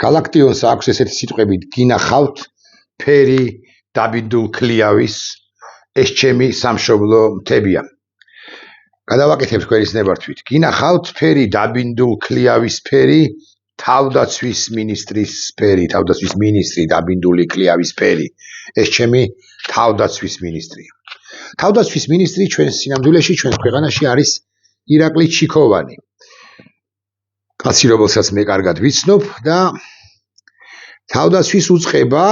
გალაქტიონს აქვს ესეთი სიტყვები: გინახავთ ფერი დაბინდულ ქლიავის, ეს ჩემი სამშობლო მთებია. გადავაკეთებ თქვენის ნებართვით. გინახავთ ფერი დაბინდულ ქლიავის ფერი, თავდაცვის მინისტრის ფერი, თავდაცვის მინისტრი დაბინდული ქლიავის ფერი. ეს ჩემი თავდაცვის მინისტრია. თავდაცვის მინისტრი ჩვენს სინამდვილეში ჩვენს ქვეყანაში არის ირაკლი ჩიქოვანი. კაცი, რომელსაც მე კარგად ვიცნობ და თავდაცვის უწყება,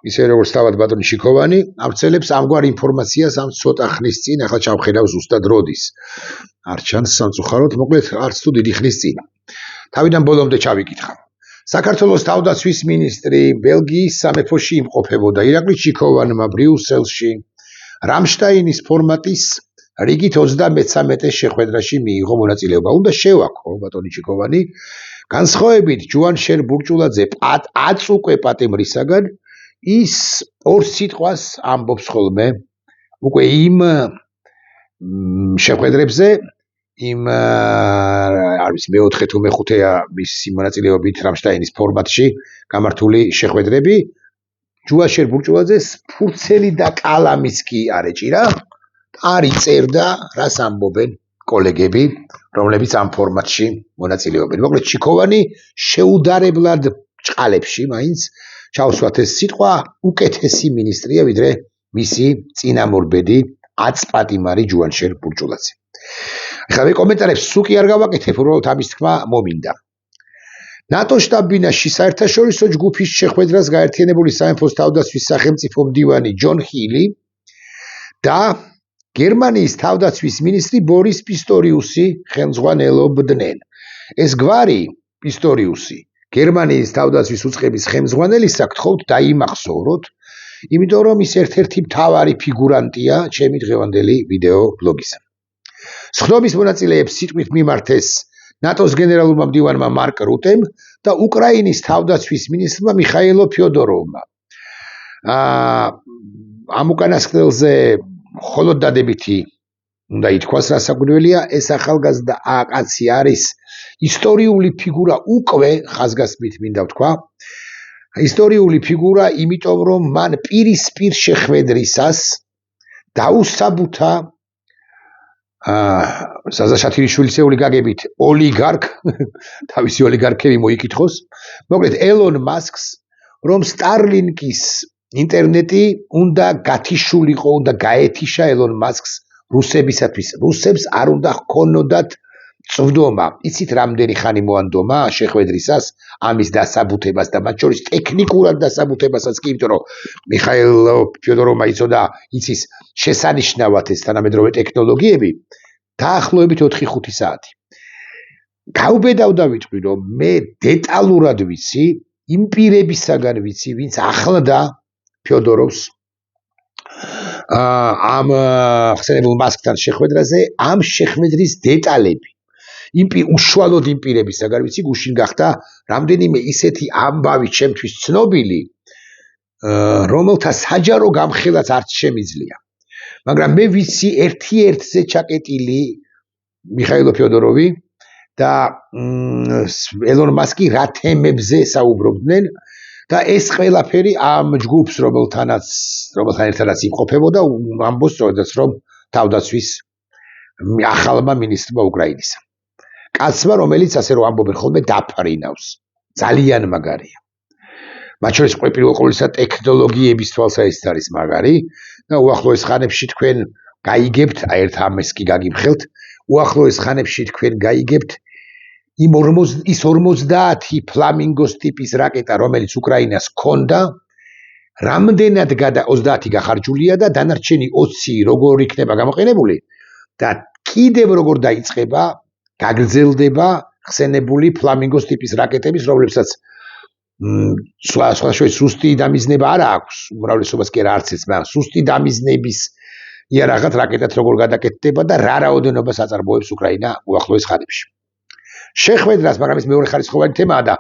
ისე როგორც თავად ბატონი ჩიქოვანი, ავრცელებს ამგვარ ინფორმაციას ამ ცოტა ხნის წინ, ახლა ჩავხედავ ზუსტად როდის. არ ჩანს სამწუხაროდ, მოკლედ არც თუ დიდი ხნის წინ. თავიდან ბოლომდე ჩავიკითხავ. საქართველოს თავდაცვის მინისტრი ბელგიის სამეფოში იმყოფებოდა ირაკლი ჩიქოვანმა ბრიუსელში რამშტაინის ფორმატის რიგით 33 შეხვედრაში მიიღო მონაწილეობა. უნდა შევაქო ბატონი ჩიქოვანი, განსხვავებით ჯუანშერ ბურჭულაძე აწუკვე პატიმრისაგან, ის ორ სიტყვას ამბობს ხოლმე უკვე იმ შეხვედრებზე, იმ არის მეოთხე თუ მეხუთეა მისი მონაწილეობით რამშტაინის ფორმატში გამართული შეხვედრები. ჯუანშერ ბურჭულაძეს ფურცელი და კალამიც კი არ ეჭირა. არ იწერდა, რას ამბობენ კოლეგები, რომლებიც ამ ფორმატში მონაწილეობენ. მოკლედ ჩიქოვანი შეუდარებლად ჭყალებში მაინც ჩაუსვათ ეს სიტყვა, უკეთესი მინისტრია ვიდრე მისი წინამორბედი აწპატიმარი ჯუანშერ ბურჭულაძე. ახლა მე კომენტარებს სულ კი არ გავაკეთებ, უბრალოდ ამის თქმა მომინდა. ნატო შტაბ-ბინაში საერთაშორისო ჯგუფის შეხვედრას გაერთიანებული სამეფოს თავდაცვის სახელმწიფო მდივანი ჯონ ჰილი და გერმანიის თავდაცვის მინისტრი ბორის პისტორიუსი ხელმძღვანელობდნენ. ეს გვარი პისტორიუსი გერმანიის თავდაცვის უწყების ხელმძღვანელისა გთხოვთ დაიმახსოვროთ, იმიტომ რომ ის ერთ-ერთი მთავარი ფიგურანტია ჩემი დღევანდელი ვიდეო ბლოგისა. სხდომის მონაწილეებს სიტყვით მიმართეს ნატოს გენერალურმა მდივანმა მარკ რუტემ და უკრაინის თავდაცვის მინისტრმა მიხაილო ფიოდოროვმა. ამ უკანასკნელზე მხოლოდ დადებითი უნდა ითქვას, რა საკვირველია, ეს ახალგაზრდა კაცი არის ისტორიული ფიგურა, უკვე ხაზგასმით მინდა ვთქვა. ისტორიული ფიგურა, იმიტომ რომ მან პირისპირ შეხვედრისას დაუსაბუთა ზაზა შათირიშვილისეული გაგებით ოლიგარქ, თავისი ოლიგარქები მოიკითხოს, მოკლედ ელონ მასკს, რომ სტარლინკის ინტერნეტი უნდა გათიშულიყო, უნდა გაეთიშა ელონ მასკს რუსებისათვის. რუსებს არ უნდა ჰქონოდათ წვდომა. იცით რამდენი ხანი მოანდომა შეხვედრისას ამის დასაბუთებას და მათ შორის ტექნიკურად დასაბუთებასაც კი, იმიტომ რომ მიხაილ ფიოდოროვმა იცოდა იცის შესანიშნავად ეს თანამედროვე ტექნოლოგიები, დაახლოებით 4-5 საათი. გავბედავ და ვიტყვი, რომ მე დეტალურად ვიცი, იმ პირებისაგან ვიცი, ვინც ახლდა ფიოდოროვს ამ ხსენებულ მასკთან შეხვედრაზე, ამ შეხვედრის დეტალები. უშუალოდ იმ პირებისაგან ვიცი, გუშინ გახდა რამდენიმე ისეთი ამბავი ჩემთვის ცნობილი, რომელთა საჯარო გამხელაც არც შემიძლია. მაგრამ მე ვიცი ერთი-ერთზე ჩაკეტილი მიხაილო ფიოდოროვი და ელონ მასკი რა თემებზე საუბრობდნენ და ეს ყველაფერი ამ ჯგუფს, რომელთან ერთადაც იმყოფებოდა, ამბობს რომ თავდაცვის ახალმა მინისტრმა უკრაინისა. კაცმა, რომელიც ასე რომ ამბობენ ხოლმე დაფრინავს. ძალიან მაგარია. მათ შორის პირველ ყოვლისა ტექნოლოგიების თვალსაზრისით არის მაგარი და უახლოეს ხანებში თქვენ გაიგებთ, ერთ ამას კი გაგიმხელთ, უახლოეს ხანებში თქვენ გაიგებთ ის 50 ფლამინგოს ტიპის რაკეტა, რომელიც უკრაინას ჰქონდა, რამდენად 30 გახარჯულია და დანარჩენი 20 როგორ იქნება გამოყენებული და კიდევ როგორ დაიწყება გაგრძელდება ხსენებული ფლამინგოს ტიპის რაკეტების, რომლებსაც სხვადასხვა სუსტი დამიზნება არ აქვს, უმრავლესობას კი არც ეს, მაგრამ სუსტი დამიზნების იარაღად რაკეტად როგორ გადაკეთდება და რა რაოდენობას აწარმოებს უკრაინა უახლოეს ხანებში. შეხვედრას, მაგრამ ეს მეორე ხარისხოვანი თემაა და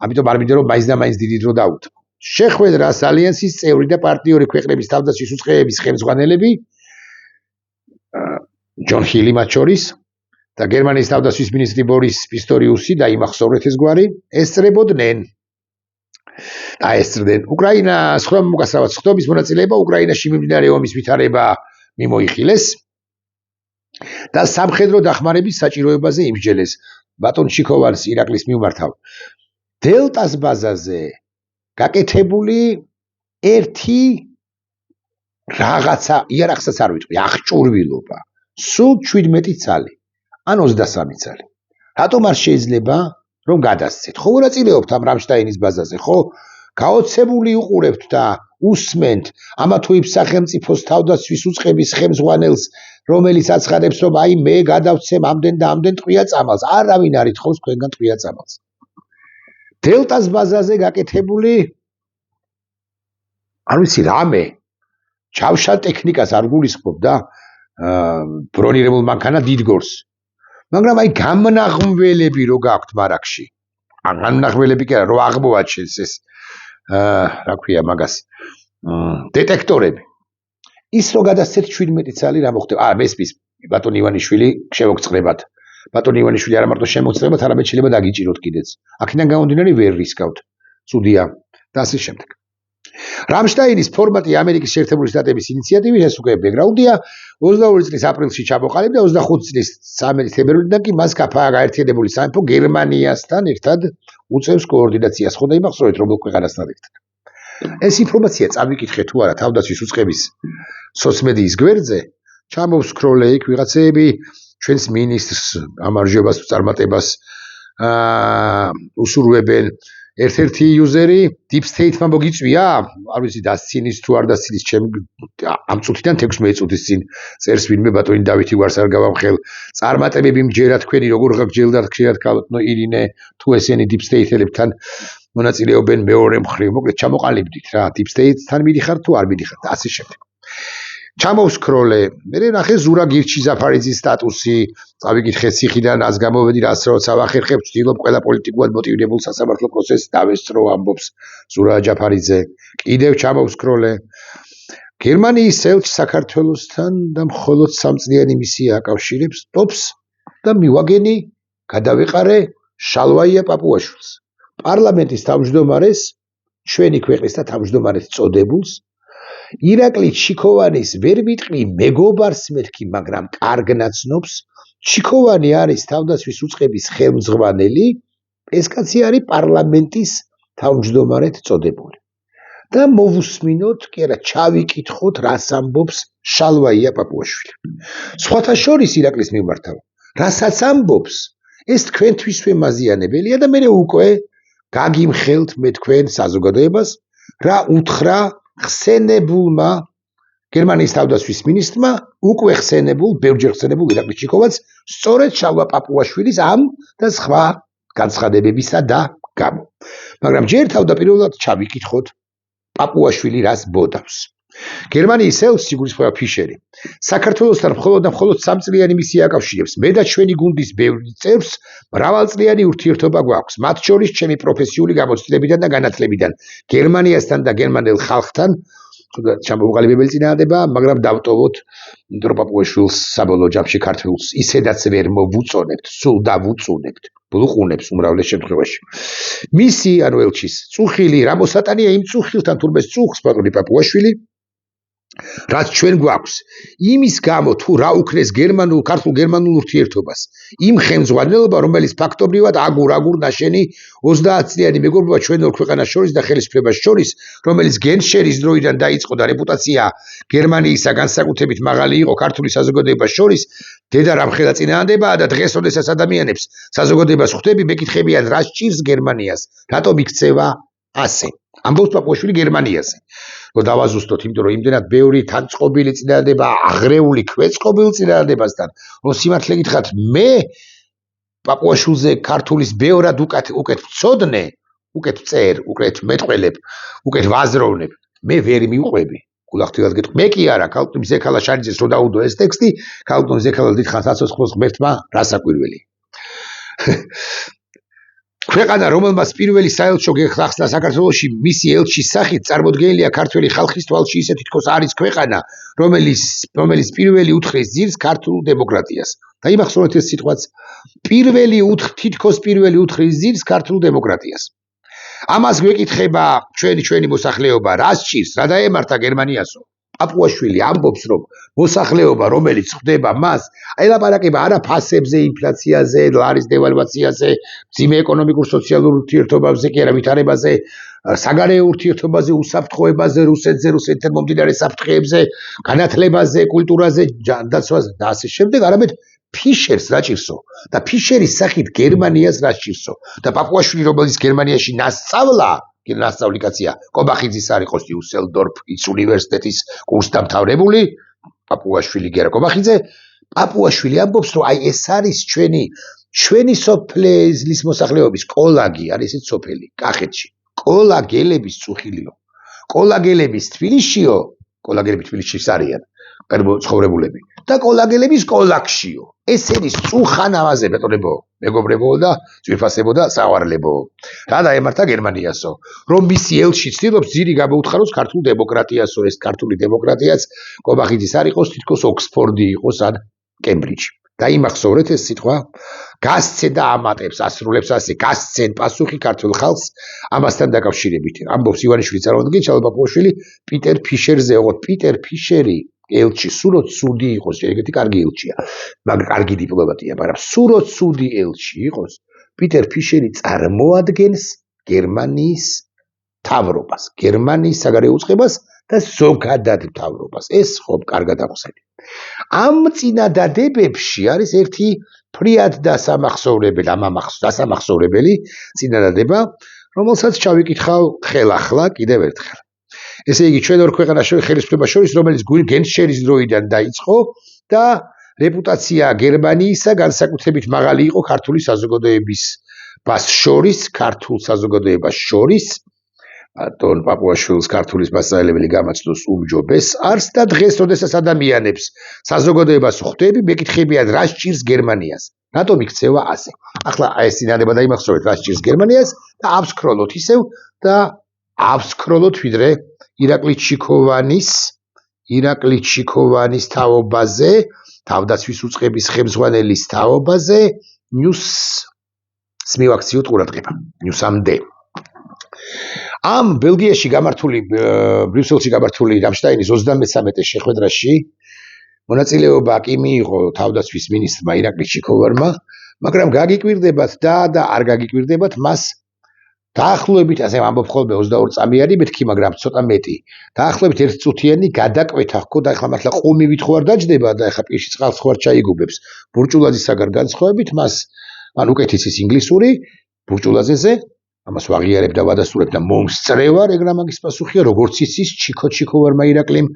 ამიტომ არ მინდა რომ მაინც და მაინც დიდი დრო დავუთმო. შეხვედრას ალიანსის წევრი და პარტნიორი ქვეყნების თავდაცვის უწყებების ხელმძღვანელები ჯონ ჰილი მათ შორის და გერმანიის თავდაცვის მინისტრი ბორის პისტორიუსი დაიმახსოვრეთ ეს გვარი ესწრებოდნენ დაესწრდნენ. უკრაინას ხომ მოგასავათ ხდომის მონაწილეება უკრაინაში მიმდინარე ომის ვითარება მიმოიხილეს და სამხედრო დახმარების საჭიროებაზე იმსჯელეს. ბატონ ჩიქოვანს ირაკლის მიმართავ. დელტას ბაზაზე გაკეთებული ერთი რაღაცა იარაღსაც არ ვიტყვი, აღჭურვილობა. სულ 17 წალი, ან 23 წალი. რატომ არ შეიძლება რომ გადასცეთ? ხო მონაწილეობთ ამ რამშტაინის ბაზაზე, ხო? გაოცებული უყურებთ და უსმენთ ამა თუ იმ სახელმწიფოს თავდაცვის უწყების ხელმძღვანელს, რომელიც აცხადებს, რომ აი მე გადავცემ ამდენ და ამდენ ტყვია წამალს. არავინ არ ითხოვს თქვენგან ტყვია წამალს. დელტას ბაზაზე გაკეთებული არ ვიცი რამე ჩავშალ ტექნიკას არ გულისხმობდა ბრონირებულ მანქანა დიდგორს. მაგრამ აი გამნაღმველები რო გაქვთ მარაგში. გამნაღმველები კი არა, რო აღმოაჩენს ეს რა ქვია მაგას დეტექტორები. ის რო გადასცეთ 17 წელი რა მოხდება? მესმის ბატონ ივანიშვილი შემოგწყდებათ. ბატონ ივანიშვილი არა მარტო შემოგწყდებათ, არამედ შეიძლება დაგიჭიროთ კიდეც. აქედან გამომდინარე ვერ რისკავთ. წუდია და ასე შემდეგ. რამშტაინის ფორმატი ამერიკის შეერთებული შტატების ინიციატივით, ეს უკვე ბექგრაუნდია. 22 წლის აპრილში ჩამოყალიბდა, 25 წლის 13 თებერვლიდან კი მას გაერთიანებული სამეფო გერმანიასთან ერთად უწევს კოორდინაციას. ხო და იმახსოვრეთ რომ ქვეყანასთან ერთად. ეს ინფორმაცია წავიკითხე თუ არა თავდაცვის უწყების სოციმედიის გვერდზე, ჩამოვსკროლე იქ ვიღაცები ჩვენს მინისტრს ამარჯვებას წარმატებას უსურვებენ. ერთ-ერთი იუზერი Deep State-მა მოგიწვია, არ ვიცი დასცინის თუ არ დასცინის, ამ წუთიდან 16 წუთის წინ წერს ვინმე ბატონი დავითი გვარს არ გავამხელ. წარმატებები მჯერა თქვენი როგორ გაგჯელდათ ხშირად ქალბატონო ირინე, თუ ესენი Deep State-ელებთან მონაწილეობენ მეორე მხრივ. მოკლედ ჩამოყალიბდით რა, Deep State-თან მიდიხართ თუ არ მიდიხართ და ასე შემდეგ. ჩამოვსკროლე, მე ნახე ზურა გირჩი-ზაფარიძის სტატუსი, წავიკითხე ციხიდან, ას გამოვედი, რას როცა ვახერხებ, ვცდილობ ყველა პოლიტიკურად მოტივირებულ სასამართლო პროცესს დავესწრო, ამბობს ზურა ჯაფარიძე. კიდევ ჩამოვსკროლე. გერმანიის ელჩი საქართველოსთან და მხოლოდ 3 წლიანი მისია აკავშირებს ტოპს და მივაგენი გადავეყარე შალვაია პაპუაშვილს. პარლამენტის თავმჯდომარეს, ჩვენი ქვეყნის და თავმჯდომარეს წოდებულს ირაკლი ჩიქოვანის ვერ ვიტყვი მეგობარს მეთქი, მაგრამ კარგ ნაცნობს. ჩიქოვანი არის თავდაცვის უწყების ხელმძღვანელი, ეს კაცი არის პარლამენტის თავმჯდომარედ წოდებული. და მოვუსმინოთ, კი არა, ჩავიკითხოთ, რას ამბობს შალვაია პაპუაშვილი. სხვათა შორის ირაკლის მიმართავ, რასაც ამბობს, ეს თქვენთვისვე მაზიანებელია და მე უკვე გაგიმხელთ მე თქვენ საზოგადოებას, რა უთხრა ხსენებულმა გერმანიის თავდაცვის მინისტრმა, უკვე ხსენებულ, ბევრჯერ ხსენებულ ირაკლი ჩიქოვანს, სწორედ შალვა პაპუაშვილის ამ და სხვა განცხადებებისა და გამო. მაგრამ ჯერ თავდაპირველად ჩავიკითხოთ პაპუაშვილი რას ბოდავს. გერმანიის ელჩს იგულისხმება ფიშერი. საქართველოსთან მხოლოდ 3 წლიანი მისია აკავშირებს. მე და ჩვენი გუნდის ბევრი წევრს მრავალწლიანი ურთიერთობა გვაქვს, მათ შორის ჩემი პროფესიული გამოცდილებიდან და განათლებიდან, გერმანიასთან და გერმანელ ხალხთან, ჩამოუყალიბებელი წინააღმდება, მაგრამ დავტოვოთ პაპუაშვილს საბოლოო ჯამში ქართველს ისედაც ვერ მოვუწონებთ, სულ დავუწუნებთ. ბლუყუნებს უმრავლეს შემთხვევაში. მისი ანუ ელჩის წუხილი რა მოსატანია იმ წუხილთან თურმე წუხს ბატონი პაპუაშვილი, რაც ჩვენ გვაქვს, იმის გამო თუ რა უქნეს ქართულ-გერმანულ ურთიერთობას, იმ ხელმძღვანელობა, რომელიც ფაქტობრივად აგურ ნაშენი 30 წლიანი მეგობრობა ჩვენ ორ ქვეყანას შორის და ხელისუფლებას შორის, რომელიც გენშერის დროიდან დაიწყო და რეპუტაცია გერმანიისა განსაკუთრებით მაღალი იყო ქართული საზოგადოების შორის, დედა რამხელა წინააღმდებაა და დღეს ოდესაც ადამიანებს საზოგადოებას ხვდები, მეკითხებიან რა სჭირს გერმანიას, რატომ იქცევა ასე. ამბობს პაპუაშვილი გერმანიაზე. რომ დავაზუსტოთ, იმიტომ რომ იმდენად ბევრი თანწყობილი წინააღმდება, აღრეული ქვეწყობილ წინააღმდებასთან, რომ სიმართლე გითხრათ, მე პაპუაშვილზე ქართულის ბევრად უკეთ ვწოდნე, უკეთ ვწერ, უკეთ მეტყველებ, უკეთ ვაზროვნებ, მე ვერ მივყვები. გულახდილად გეტყვი, მე კი არა, ქალბატონ მზექალა შარიძეს რო დაუდო ეს ტექსტი, ქალბატონ მზექალა დიდხანს აცოცხლოს ღმერთმა რასაკვირველი. ქვეყანა, რომელმაც პირველი საელჩო გახსნა საქართველოში, მისი ელჩის სახით წარმოდგენილია ქართველი ხალხის თვალში ისე თითქოს არის ქვეყანა, რომელიც პირველი უთხრეს ძირს ქართულ დემოკრატიას. და იმახსოვრეთ ეს სიტყვაც, თითქოს პირველი უთხრეს ძირს ქართულ დემოკრატიას. ამას გვეკითხება ჩვენი მოსახლეობა რას ჭირს, რა დაემართა გერმანიასო? პაპუაშვილი ამბობს, რომ მოსახლეობა, რომელიც ხვდება მას, ელაპარაკება არა ფასებზე, ინფლაციაზე, ლარის დევალვაციაზე, მძიმე ეკონომიკურ სოციალურ ურთიერთობებზე, კი არა ვითარებაზე, საგარეო ურთიერთობაზე, უსაფრთხოებაზე, რუსეთთან მომდინარე საფრთხეებზე, განათლებაზე, კულტურაზე, ჯანდაცვაზე და ასე შემდეგ, არამედ ფიშერს რა ჭირსო და ფიშერის სახით გერმანიას რა ჭირსო და პაპუაშვილი რომელიც გერმანიაში ნასწავლი კაცია, კობახიძის არ იყოს დიუსელდორფის უნივერსიტეტის კურსდამთავრებული, პაპუაშვილი გერა კობახიძე, პაპუაშვილი ამბობს, რომ აი ეს არის ჩვენი სოფლის მოსახლეობის კოლაგი, არის ეს სოფელი, კახეთში. კოლაგელების წუხილიო. კოლაგელების თბილისშიო, კოლაგელები თბილისშიც არიან, ცხოვრებულები. და კოლაგელების კოლაგშიო. ეს არის წუხანავაზე ბეტონებო, მეგობრებო და ძვირფასებო და საყვარლებო. რა დაემართა გერმანიასო? რომ მისი ელჩი ცდილობს ძირი გამოუთხაროს ქართულ დემოკრატიასო, ეს ქართული დემოკრატიაც კობახიძის არ იყოს, თითქოს ოქსფორდი იყოს ან კემბრიჯი. დაიმახსოვრეთ ეს სიტყვა, გასცენ და ამატებს, ასრულებს ასე, გასცენ პასუხი ქართულ ხალხს ამასთან დაკავშირებით. ამბობს ივანიშვილი წარმოადგენს ჩალბაკოშვილი პიტერ ფიშერზე, ოღონდ პიტერ ფიშერი ელჩი სულოთ ცუდი იყოს, ეგეთი კარგი ელჩია, მაგრამ კარგი დიპლომატია, მაგრამ სულოთ ცუდი ელჩი იყოს, პიტერ ფიშერი წარმოადგენს გერმანიის მთავრობას, გერმანიის საგარეო უწყებას და ზოგადად მთავრობას. ეს ხომ კარგად ახსენეთ. ამ წინადადებებში არის ერთი ფრიად დასამახსოვრებელი წინადადება, რომელსაც ჩავიკითხავ ხელახლა კიდევ ერთხელ. ესე იგი, ჩვენ ორ ქვეყანას ხელისუფლებას შორის, რომელიც გენშერის დროიდან დაიწყო და რეპუტაცია გერმანიისა განსაკუთრებით მაღალი იყო ქართული საზოგადოებას შორის, ბატონ პაპუაშვილის ქართულის მასწავლებელი გამაცნოს უმჯობეს არს და დღეს, როდესაც ადამიანებს საზოგადოებას ხვდები, მეკითხებიან რა სჭირს გერმანიას. რატომ იქცევა ასე? ახლა ეს წინადადება დაიმახსოვრეთ, რა სჭირს გერმანიას და ავსქროლოთ ისევ და ავსქროლოთ ვიდრე ირაკლი ჩიქოვანის თაობაზე, თავდაცვის უწყების ხელმძღვანელის თაობაზე, ნიუსს მივაქციოთ ყურადღება, ნიუსამდე. ამ ბელგიაში გამართული, ბრიუსელში გამართული რამშტაინის 33 შეხვედრაში მონაწილეობა კი მიიღო თავდაცვის მინისტრმა ირაკლი ჩიქოვანმა, მაგრამ გაგიკვირდებათ და არ გაგიკვირდებათ მას დაახლოებით, ასე ამბობ ხოლმე 22 წამიანი მეთქი, მაგრამ ცოტა მეტი. დაახლოებით 1 წუთიანი გადაკვეთა ჰქონდა, ახლა მართლა ყუმივით ხო არ დაჯდება და ახლა პირში წყალს ხო არ ჩაიგუბებს. ბურჭულაძისაგან განსხვავებით, მას ან უკეთ იცის ინგლისური ბურჭულაძეზე, ამას ვაღიარებ და ვადასტურებ და მომსწრევარ, ეგ რა მაგის პასუხია, როგორც იცის ჩიქოვარმა ირაკლიმ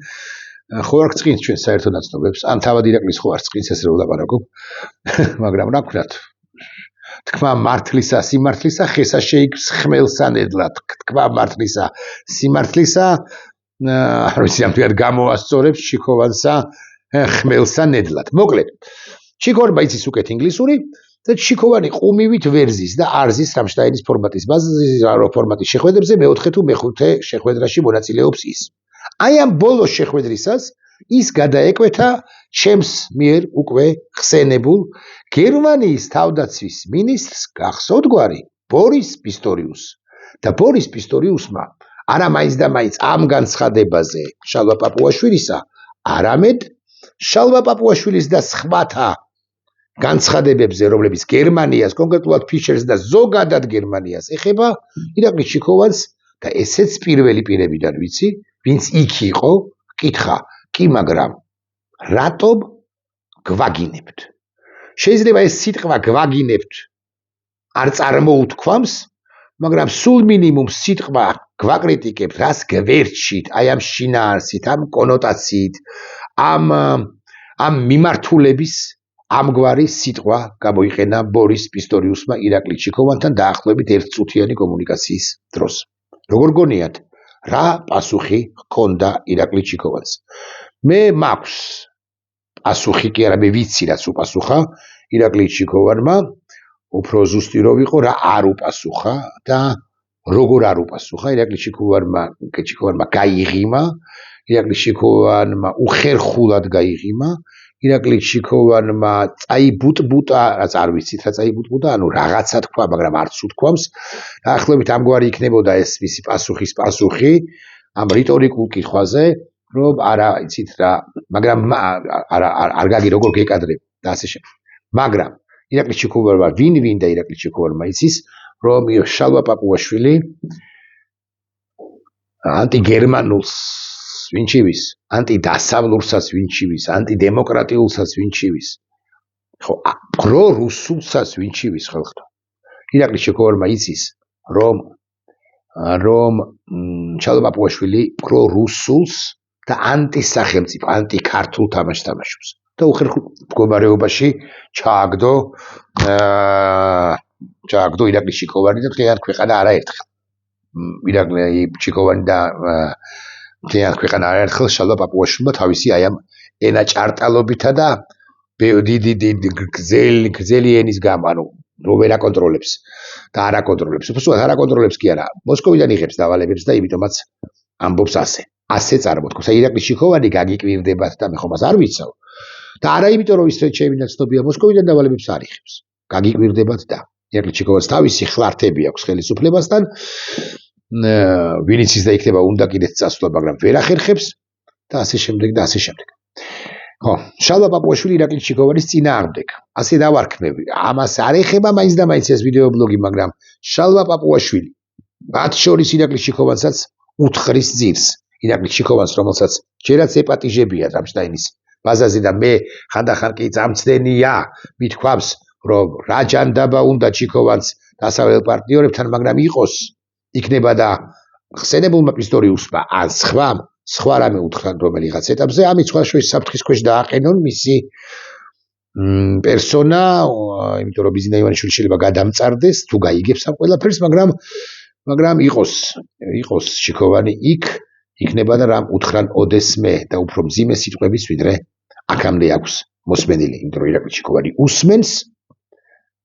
ხო არ გწყინს ჩვენ საერთო ნაცნობებს, ან თავად ირაკლის ხო არ წqins ეს რო ვლაპარაკობ, მაგრამ რა ვქნათ, თქვა მართლისა, სიმართლისა, ხესა შეიქს ხმელსა ნედლად, თქვა მართლისა, სიმართლისა, არ ვიცი ამ თვით გამოასწორებს ჩიქოვანსა ხმელსა ნედლად. მოკლედ, ჩიქოვანმა იცის უკეთ ინგლისური და ჩიქოვანი ყუმივით ვერზის და არზის რამშტაინის ფორმატის ფორმატის შეხვედრებზე მეოთხე თუ მეხუთე შეხვედრაში მონაწილეობს ის. აი ამ ბოლო შეხვედრისას ის გადაეკვეთა ჩემს მიერ უკვე ხსენებულ გერმანიის თავდაცვის მინისტრს გახსოვდგვარი ბორის პისტორიუსს და ბორის პისტორიუსმა არა მაინც და მაინც ამ განცხადებაზე შალვა პაპუაშვილისა, არამედ შალვა პაპუაშვილის და სხვათა განცხადებებზე, რომლებიც გერმანიას, კონკრეტულად ფიშერს და ზოგადად გერმანიას ეხება, ირაკლი ჩიქოვანს და ესეც პირველი პირებიდან ვიცი, ვინც იქ იყო, კითხა, კი, მაგრამ რატომ გვაგინებთ? შეიძლება ეს სიტყვა გვაგინებთ არ წარმოუთქვამს, მაგრამ სულ მინიმუმ სიტყვა გვაკრიტიკებთ, რას გვერჩით, აი ამ შინაარსით, ამ კონოტაციით, ამ მიმართულების ამგვარი სიტყვა გამოიყენა ბორის პისტორიუსმა ირაკლი ჩიქოვანთან დაახლოებით 1 წუთიანი კომუნიკაციის დროს. როგორ გონიათ, რა პასუხი ჰქონდა ირაკლი ჩიქოვანს? მე მაქვს პასუხი, კი არა, მე ვიცი რაც უპასუხა ირაკლი ჩიქოვანმა, უფრო ზუსტი რო ვიყო, რა არ უპასუხა და როგორ არ უპასუხა. ირაკლი ჩიქოვანმა გაიღიმა, ირაკლი ჩიქოვანმა უხერხულად გაიღიმა ირაკლი ჩიქოვანმა წაიბუტბუტა, რაც არ ვიცით რა წაიბუტბუტა, ანუ რაღაცა თქვა, მაგრამ არც უთქვამს. დაახლოებით ამგვარი იქნებოდა ეს მისი პასუხი ამ რიტორიკულ კითხვაზე, რომ არა იცით რა, მაგრამ არ გაგი როგორ გეკადრებ და ასე შემდეგ. მაგრამ ირაკლი ჩიქოვანმა ვინ და ირაკლი ჩიქოვანმა იცის, რომ შალვა პაპუაშვილი ანტიგერმანულს ვინჩივის, ანტიდასავლურსაც ვინჩივის, ანტიდემოკრატიულსაც ვინჩივის. ხო, პრორუსულსაც ვინჩივის ხალხო. ირაკლი ჩიქოვანმა იცის, რომ შალვა პაპუაშვილი პრორუსულს და ანტისახელმწიფო, ანტიქართულ თამაშს თამაშობს. და უხერხულ მდგომარეობაში ჩააგდო ირაკლი ჩიქოვანი და დღეან ქვეყანა არაერთხელ. ირაკლი ჩიქოვანი და დღეან ქვეყანა არაერთხელ შალვა პაპუაშვილმა თავისი აი ამ ენაჭარტალობითა და დიდი გრძელი ენის გამო, ანუ რო ვერ აკონტროლებს და არ აკონტროლებს. უბრალოდ არ აკონტროლებს კი არა, მოსკოვიდან იღებს დავალებებს და იმიტომაც ამბობს ასე წარმოთქვას. აი ირაკლი ჩიქოვანი გაგიკვირდებათ და მე ხომ მას არ ვიცავ. და არა იმიტომ რომ ის ჩემი ნაცნობია, მოსკოვიდან დავალებებს არ იღებს. გაგიკვირდებათ და ირაკლი ჩიქოვანს თავისი ხლართები აქვს ხელისუფლებასთან. ვინც ის და იქნება უნდა კიდეც წასვლა, მაგრამ ვერ ახერხებს და ასე შემდეგ და ასე შემდეგ. ხო, შალვა პაპუაშვილი ირაკლი ჩიქოვანის წინააღმდეგ. ასე დავარქმევი. ამას არ ეხება მაინც და მაინც ეს ვიდეო ბლოგი, მაგრამ შალვა პაპუაშვილი მათ შორის ირაკლი ჩიქოვანსაც უთხრის ძირს. ირაკლი ჩიქოვანს, რომელსაც ჯერაც ეპატიჟებია რამშტაინის ბაზაზე და მე ხანდახან კი წამცდენია მithქვავს, რომ რა ჯანდაბა უნდა ჩიქოვანს დასავლელ პარტნიორებთან, მაგრამ იქნება და ხსენებულმა პისტორიუსმა ან სხვა რამე უთხრან რომელიღაც ეტაპზე, ამით სხვა შორის საფრთხის ქვეშ დააყენონ მისი პერსონა, იმიტომ რომ ბიზნა ივანიშვილი შეიძლება გადამწარდეს თუ გაიგებს ამ ყველაფერს, მაგრამ იყოს ჩიქოვანი იქნება და რამ უთხრან ოდესმე და უფრო მძიმე სიტყვების, ვიდრე აქამდე აქვს მოსმენილი, იმიტომ რომ ირაკლი ჩიქოვანი უსმენს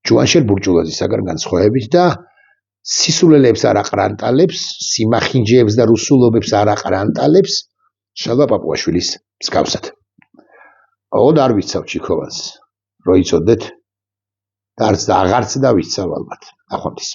ჯუანშერ ბურჭულაძისაგან განსხვავებით და სისულელებს არ აყრანტალებს, სიმახინჯეებს და რუსულობებს არ აყრანტალებს შალვა პაპუაშვილის მსგავსად. ოღონდ არ ვიცავ ჩიქოვანს, რო იცოდეთ და არც და აღარც და ვიცავ ალბათ. ნახვამდის.